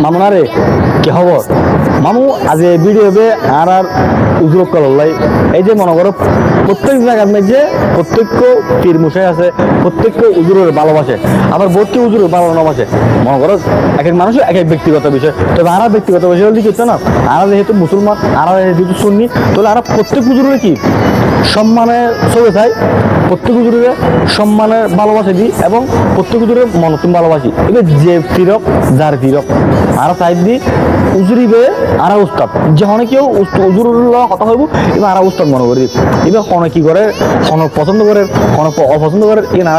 মামুনা রে কি খবর মামু আজ এই ভিডিওতে আর উজরক কলাই এই যে মনে করো প্রত্যেক জায়গার মধ্যে প্রত্যেক পীর মশাই আছে প্রত্যেক উজুরের ভালোবাসে আবার বহুত কি উজুরের ভালোবাসে মনে করো এক এক মানুষের এক এক ব্যক্তিগত বিষয় তবে আর ব্যক্তিগত বিষয় হলে কি না আর যেহেতু মুসলমান আর যেহেতু সুন্নি তাহলে আর প্রত্যেক উজুরের কি সম্মানে চলে যায় প্রত্যেক উজুরের সম্মানের ভালোবাসা দিই এবং প্রত্যেক উজুরের মনতুন ভালোবাসি এবার যে ফিরক যার ফিরক আর সাইড দিই উজুরিবে আর উস্তাদ যখন কেউ উজুর কথা হইব এবার আর উস্তাদ মনে করি এবার কোনো কি করে কোনো পছন্দ করে কোনো অপছন্দ করে এ না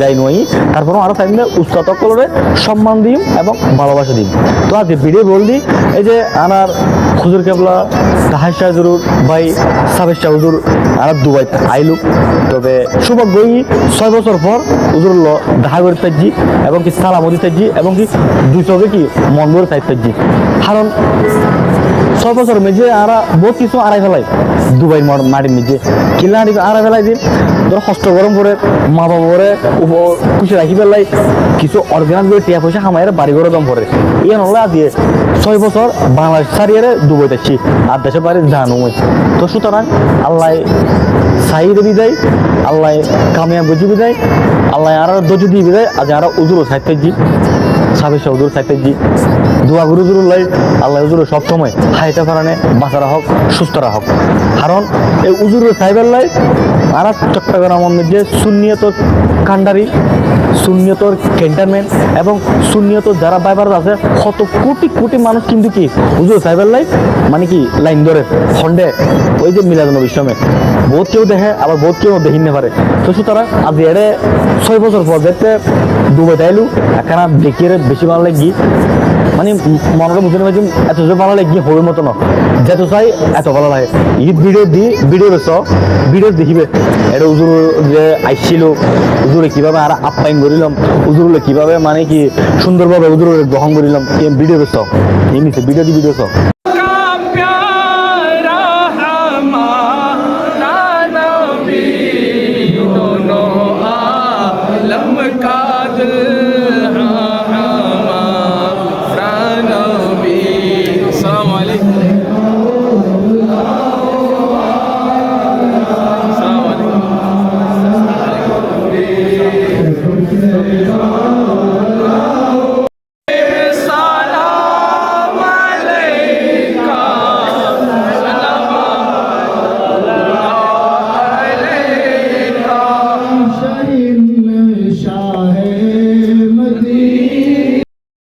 যাই নই তারপরেও আরো সাইড দিয়ে উস্তাদ সকলের সম্মান দিই এবং ভালোবাসা দিই তো আজ ভিডিও বললি এই যে আনার হুজুর কেবলা তাহার শাহ জরুর ভাই সাবের শাহ হুজুর আর দুবাই আইলু তবে সৌভাগ্যই 6 বছর পর হুজুর দেখা করে তাজি এবং কি সালামতি তাজি এবং কি 200 কি মন ভরে তাজি কারণ 6 বছর মেঝে আর বহুত কিছু আড়াই ফেলাই দুবাই মাটির মেঝে কিলা আড়াই ফেলাই দিন ধরো কষ্ট গরম করে মা বাবা করে খুশি রাখি ফেলাই কিছু অর্গানাইজ করে টিয়া পয়সা খামাইয়ের বাড়ি ঘরে দম পড়ে ইয়ে নলা দিয়ে 6 বছর বাংলাদেশ ছাড়িয়ে দুবাই যাচ্ছি আর দেশের বাড়ি জানো তো সুতরাং আল্লাহ সাইডে বিদায় আল্লাহ কামিয়া বুঝি বিদায় আল্লাহ আর দোজ দিয়ে বিদায় আজ আর উজুরও সাইতেজি সাবের শাহ হুজুর সাইতেজি দোয়া গুরু জুরুল্লাই আল্লাহ হুজুর সব সময় হাইতে পারানে বাঁচারা হোক সুস্থরা হোক কারণ এই উজুরের সাইবেল্লাই আর চট্টগ্রামের মধ্যে সুন্নিয়ত কান্ডারি সুন্নিয়তর ক্যান্টারমেন্ট এবং সুন্নিয়ত যারা বাইবার আছে কত কোটি কোটি মানুষ কিন্তু কি হুজুর সাইবেল্লাই মানে কি লাইন ধরে খন্ডে ওই যে মিলাদুন্নবীর সময় বহুত কেউ দেখে আবার বহুত কেউ দেখি না পারে তো সুতরাং আজ এরে 6 বছর পর দেখতে দুবাই তাইলু একখানা দেখিয়ে বেশি ভালো লাগি মানে মনটা বুঝতে পারছি এত ভালো লাগে হবির মতো না যেত চাই এত ভালো লাগে ঈদ ভিডিও ভিডিও দেখিবে এটা উজুর যে আইছিল উজুরে কিভাবে আর আপ্যায়ন করিলাম উজুরে কিভাবে মানে কি সুন্দরভাবে উজুরে গ্রহণ করিলাম ভিডিও বেশ এমনিতে ভিডিও সব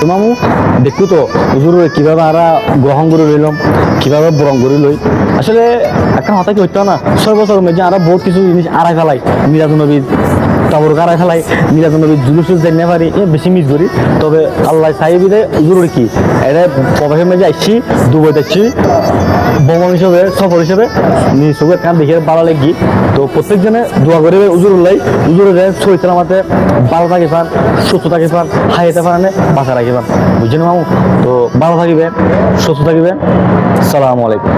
মামু দেখু তো হুজুর কিভাবে আরা গ্রহণ করে রইলাম কিভাবে বরং করে লই আসলে একটা হতা কি হইতো না 6 বছর মেঝে আরো বহুত কিছু জিনিস আড়াই ফেলাই মিলাদুন্নবী তাবর আড়াই ফেলাই মিলাদুন্নবী জুলুস যাই না পারি বেশি মিস করি তবে আল্লাহ সাহেবই দেয় হুজুরের কি এটা প্রবাসের মেঝে আসছি দুবাই যাচ্ছি ভ্রমণ হিসেবে সফর হিসেবে নিজের কান দেখে ভালো লাগি তো প্রত্যেকজনে দোয়া করে হুজুরুল্লাহ হুজুরের শরীর সালামতে ভালো থাকি পান সুস্থ থাকি পান খাইতে পারেন বাঁচা রাখি পান বুঝছেন মামু তো ভালো থাকিবে সুস্থ থাকিবে আসসালামু আলাইকুম।